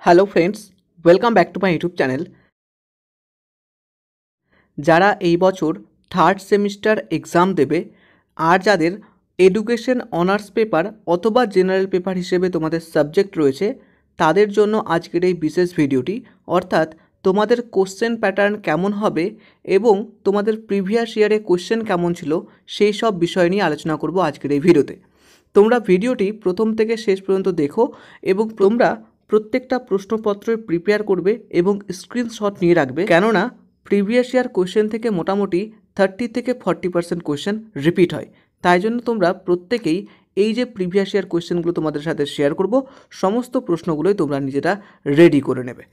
Hello friends, welcome back to my YouTube channel. যারা এই বছর থার্ড সেমিস্টার এক্সাম দেবে আর যাদের এডুকেশন অনার্স পেপার অথবা জেনারেল পেপার হিসেবে তোমাদের সাবজেক্ট রয়েছে, তাদের জন্য আজকের এই বিশেষ ভিডিওটি। অর্থাৎ তোমাদের কোশ্চেন প্যাটার্ন কেমন হবে এবং তোমাদের প্রিভিয়াস ইয়ারে কোশ্চেন কেমন ছিল সেই সব বিষয় নিয়ে আলোচনা করব আজকের এই ভিডিওতে। তোমরা ভিডিওটি প্রথম থেকে শেষ পর্যন্ত দেখো এবং তোমরা প্রত্যেকটা প্রশ্নপত্রের প্রিপেয়ার করবে এবং স্ক্রিনশট নিয়ে রাখবে, কেননা প্রিভিয়াস ইয়ার কোশ্চেন থেকে মোটামুটি 30 থেকে 40% কোশ্চেন রিপিট হয়। তাই জন্য তোমরা প্রত্যেকেই এই যে প্রিভিয়াস ইয়ার কোশ্চেনগুলো তোমাদের সাথে শেয়ার করব, সমস্ত প্রশ্নগুলোই তোমরা নিজেরা রেডি করে নেবে।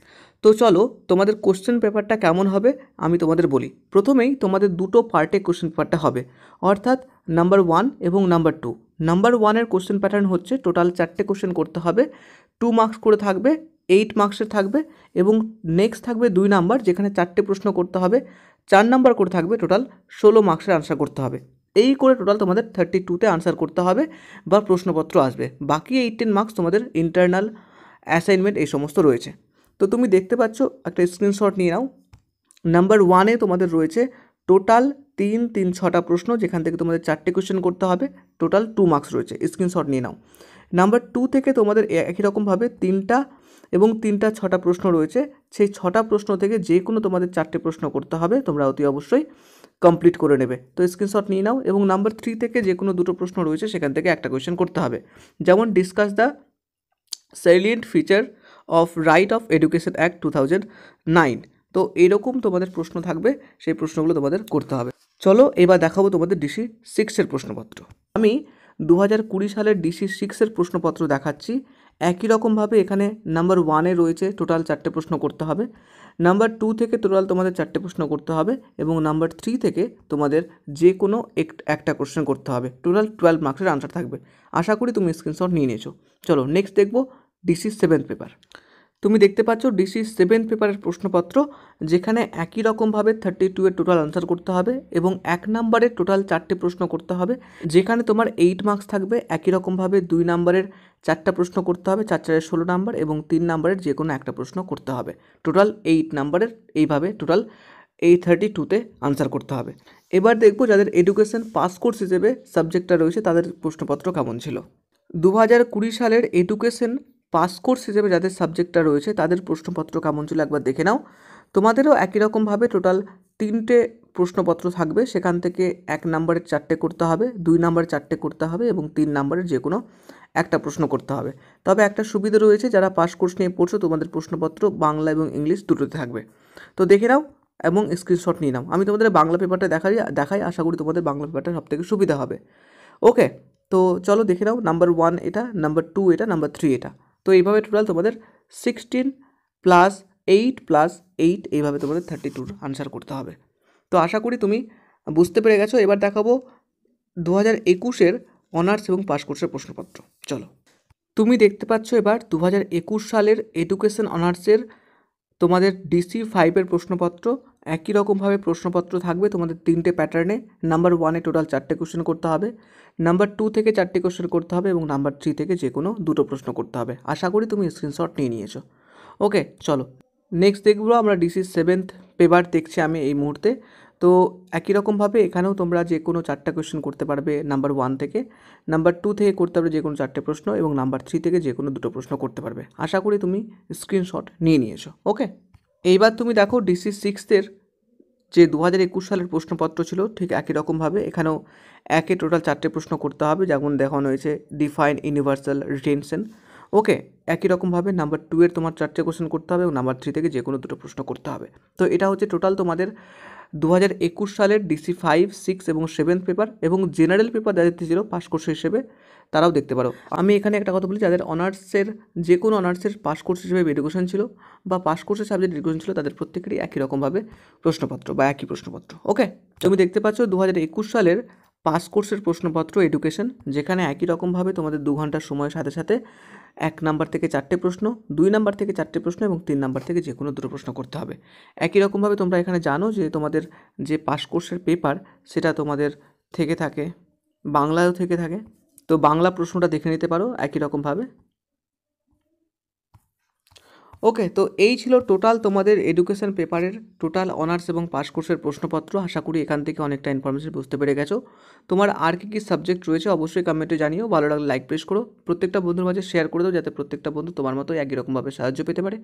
তো চলো, তোমাদের কোশ্চেন পেপারটা কেমন হবে আমি তোমাদের বলি। প্রথমেই তোমাদের দুটো পার্টে কোশ্চেন পেপারটা হবে, অর্থাৎ নাম্বার 1 এবং নাম্বার 2। নাম্বার 1-এর কোশ্চেন প্যাটার্ন হচ্ছে টোটাল 4টে কোশ্চেন করতে হবে, 2 মার্কস করে থাকবে, 8 মার্কসের থাকবে। এবং নেক্সট থাকবে 2 নাম্বার, যেখানে 4টে প্রশ্ন করতে হবে, 4 নাম্বার করে থাকবে, টোটাল 16 মার্কসের আনসার করতে হবে। এই করে টোটাল তোমাদের 32তে আনসার করতে হবে বা প্রশ্নপত্র আসবে। বাকি 18 মার্কস তোমাদের ইন্টারনাল অ্যাসাইনমেন্ট এই সমস্ত রয়েছে। তো তুমি দেখতে পাচ্ছ, একটা স্ক্রিনশট নিয়ে নাও। নাম্বার 1-এ তোমাদের রয়েছে টোটাল 6টা প্রশ্ন, যেখান থেকে তোমাদের 4টে কোশ্চেন করতে হবে, টোটাল 2 মার্কস রয়েছে। স্ক্রিনশট নিয়ে নাও। নাম্বার 2 থেকে তোমাদের একই রকমভাবে 3টা এবং 3টা 6টা প্রশ্ন রয়েছে। সেই 6টা প্রশ্ন থেকে যে কোনো তোমাদের 4টে প্রশ্ন করতে হবে, তোমরা অতি অবশ্যই কমপ্লিট করে নেবে। তো স্ক্রিনশট নিয়ে নাও। এবং নাম্বার 3 থেকে যে কোনো 2টো প্রশ্ন রয়েছে, সেখান থেকে একটা কোশ্চেন করতে হবে। যেমন discuss the salient feature of right of education act 2009। তো এরকম তোমাদের প্রশ্ন থাকবে, সেই প্রশ্নগুলো তোমাদের করতে হবে। চলো এবার দেখাবো তোমাদের ডিসি 6-এর প্রশ্নপত্র। আমি 2020 সালের ডিসি 6-এর প্রশ্নপত্র দেখাচ্ছি। একই রকমভাবে এখানে নাম্বার 1-এ রয়েছে টোটাল 4টে প্রশ্ন করতে হবে, নাম্বার 2 থেকে টোটাল তোমাদের 4টে প্রশ্ন করতে হবে, এবং নাম্বার 3 থেকে তোমাদের যে কোনো একটা কোশ্চেন করতে হবে। টোটাল 12 মার্কসের আনসার থাকবে। আশা করি তুমি স্ক্রিনশট নিয়ে নিয়েছো। চলো নেক্সট দেখবো ডিসি 7 পেপার। তুমি দেখতে পাচ্ছ ডিসি 7 পেপারের প্রশ্নপত্র, যেখানে একই রকমভাবে 32-এর টোটাল আনসার করতে হবে এবং 1 নাম্বারের টোটাল 4টে প্রশ্ন করতে হবে, যেখানে তোমার 8 মার্কস থাকবে। একই রকমভাবে 2 নাম্বারের 4টা প্রশ্ন করতে হবে, 4 4 16 নাম্বার, এবং 3 নাম্বারের যে কোনো একটা প্রশ্ন করতে হবে। টোটাল 8 নাম্বারের এইভাবে টোটাল এই 32তে আনসার করতে হবে। এবার দেখব যাদের এডুকেশন পাস কোর্স হিসেবে সাবজেক্টটা রয়েছে, তাদের প্রশ্নপত্র কেমন ছিল। 2020 সালের এডুকেশন পাস কোর্স হিসেবে যাদের সাবজেক্টটা রয়েছে, তাদের প্রশ্নপত্র কেমন ছিল একবার দেখে নাও। তোমাদেরও একই রকমভাবে টোটাল 3টে প্রশ্নপত্র থাকবে, সেখান থেকে 1 নাম্বারের 4টে করতে হবে, 2 নাম্বারের 4টে করতে হবে, এবং 3 নাম্বারের যে কোনো একটা প্রশ্ন করতে হবে। তবে একটা সুবিধা রয়েছে, যারা পাস কোর্স নিয়ে পড়ছো, তোমাদের প্রশ্নপত্র বাংলা এবং ইংলিশ দুটোতে থাকবে। তো দেখে নাও এবং স্ক্রিনশট নিয়ে নাও। আমি তোমাদের বাংলা পেপারটা দেখাই, আশা করি তোমাদের বাংলা পেপারটা সবথেকে সুবিধা হবে। ওকে, তো চলো দেখে নাও। নাম্বার 1 এটা, নাম্বার 2 এটা, নাম্বার 3 এটা। তো এইভাবে টোটাল তোমাদের 16 প্লাস 8 প্লাস 8, এইভাবে তোমাদের 32 আনসার করতে হবে। তো আশা করি তুমি বুঝতে পেরে গেছো। এবার দেখাবো 2021-এর অনার্স এবং পাস কোর্সের প্রশ্নপত্র। চলো, তুমি দেখতে পাচ্ছ এবার 2021 সালের এডুকেশন অনার্সের তোমাদের ডিসি 5-এর প্রশ্নপত্র। একই রকমভাবে প্রশ্নপত্র থাকবে তোমাদের 3টে প্যাটার্নে। নাম্বার 1-এ টোটাল 4টে কোশ্চেন করতে হবে, নাম্বার 2 থেকে 4টে কোশ্চেন করতে হবে, এবং নাম্বার 3 থেকে যে কোনো 2টো প্রশ্ন করতে হবে। আশা করি তুমি স্ক্রিনশট নিয়ে নিয়েছো। ওকে, চলো নেক্সট দেখবো আমরা ডিসি 7th পেপার দেখছি আমি এই মুহূর্তে। তো একই রকমভাবে এখানেও তোমরা যে কোনো 4টা কোশ্চেন করতে পারবে নাম্বার 1 থেকে, নাম্বার 2 থেকে করতে পারবে যে কোনো 4টে প্রশ্ন, এবং নাম্বার 3 থেকে যে কোনো 2টো প্রশ্ন করতে পারবে। আশা করি তুমি স্ক্রিনশট নিয়ে নিয়েছো। ওকে, এইবার তুমি দেখো ডিসি 6-এর যে 2021 সালের প্রশ্নপত্র ছিল, ঠিক একই রকমভাবে এখানেও একে টোটাল 4টে প্রশ্ন করতে হবে, যেমন দেখানো হয়েছে ডিফাইন ইউনিভার্সাল রিটেনশন। ওকে, একই রকমভাবে নাম্বার 2-এর তোমার 4টে কোশ্চেন করতে হবে, এবং নাম্বার 3 থেকে যে কোনো 2টো প্রশ্ন করতে হবে। তো এটা হচ্ছে টোটাল তোমাদের 2021 সালের ডিসি 5, 6 এবং 7 পেপার। এবং জেনারেল পেপার যাদের ছিল পাস কোর্স হিসেবে, তারাও দেখতে পারো। আমি এখানে একটা কথা বলি, যাদের অনার্সের যে কোনো অনার্সের পাস কোর্স হিসেবে এডুকেশন ছিল বা পাস কোর্সের সাবজেক্ট এডুকেশন ছিল, তাদের প্রত্যেকেরই একই রকমভাবে প্রশ্নপত্র বা একই প্রশ্নপত্র। ওকে, তুমি দেখতে পাচ্ছ 2021 সালের পাস কোর্সের প্রশ্নপত্র এডুকেশন, যেখানে একই রকমভাবে তোমাদের 2 ঘন্টার সময়ের সাথে সাথে 1 নাম্বার থেকে 4টে প্রশ্ন, 2 নাম্বার থেকে 4টে প্রশ্ন, এবং 3 নাম্বার থেকে যে কোনো 2টো প্রশ্ন করতে হবে। একই রকমভাবে তোমরা এখানে জানো যে তোমাদের যে পাস কোর্সের পেপার, সেটা তোমাদের থেকে থাকে বাংলায়ও থেকে থাকে। তো বাংলা প্রশ্নটা দেখে নিতে পারো একই রকমভাবে। ওকে, তো এই ছিল টোটাল তোমাদের এডুকেশন পেপারের টোটাল অনার্স এবং পাস কোর্সের প্রশ্নপত্র। আশা করি এখান থেকে অনেকটা ইনফরমেশন বুঝতে পেরে গেছো। তোমার আর কী সাবজেক্ট রয়েছে অবশ্যই কমেন্টে জানিও। ভালো লাগলে লাইক প্রেস করো, প্রত্যেকটা বন্ধুর মাঝে শেয়ার করে দাও, যাতে প্রত্যেকটা বন্ধু তোমার মতো একই রকমভাবে সাহায্য পেতে পারে।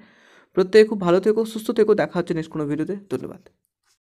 প্রত্যেকে খুব ভালো থেকো, সুস্থ থেকো, দেখা হচ্ছে নেক্সট কোনো ভিডিওতে। ধন্যবাদ।